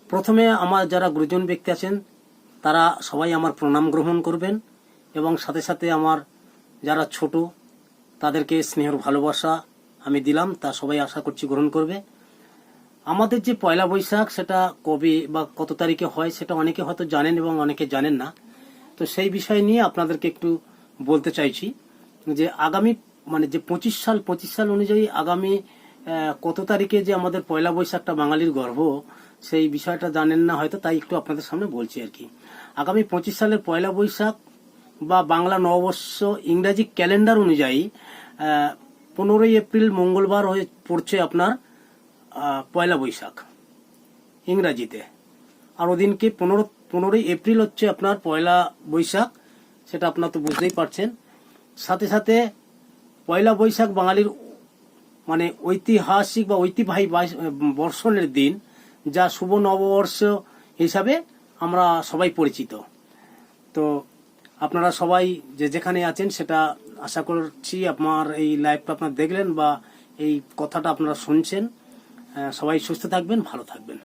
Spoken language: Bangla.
প্রথমে আমার যারা গুরুজন ব্যক্তি আছেন তারা সবাই আমার প্রণাম গ্রহণ করবেন এবং সাথে সাথে আমার যারা ছোট তাদেরকে স্নেহর ভালোবাসা আমি দিলাম, তা সবাই আশা করছি গ্রহণ করবে। আমাদের যে পয়লা বৈশাখ সেটা কবে বা কত তারিখে হয় সেটা অনেকে হয়তো জানেন এবং অনেকে জানেন না। তো সেই বিষয় নিয়ে আপনাদেরকে একটু বলতে চাইছি যে আগামী যে 25 সাল অনুযায়ী আগামী কত তারিখে যে আমাদের পয়লা বৈশাখটা বাঙালির গর্ব, সেই বিষয়টা জানেন না হয়তো, তাই একটু আপনাদের সামনে বলছি আর কি। আগামী 25 সালের পয়লা বৈশাখ বা বাংলা নববর্ষ ইংরাজি ক্যালেন্ডার অনুযায়ী 15ই এপ্রিল মঙ্গলবার হয়ে পড়ছে আপনার পয়লা বৈশাখ ইংরাজিতে। আর ওদিনকে 15ই এপ্রিল হচ্ছে আপনার পয়লা বৈশাখ, সেটা আপনার তো বুঝতেই পারছেন। সাথে সাথে পয়লা বৈশাখ বাঙালির ঐতিহাসিক বা ঐতিহ্যবাহী বর্ষণের দিন, যা শুভ নববর্ষ হিসাবে আমরা সবাই পরিচিত। তো আপনারা সবাই যে যেখানে আছেন সেটা আশা করছি আমার এই লাইভটা আপনারা দেখলেন বা এই কথাটা আপনারা শুনছেন। সবাই সুস্থ থাকবেন, ভালো থাকবেন।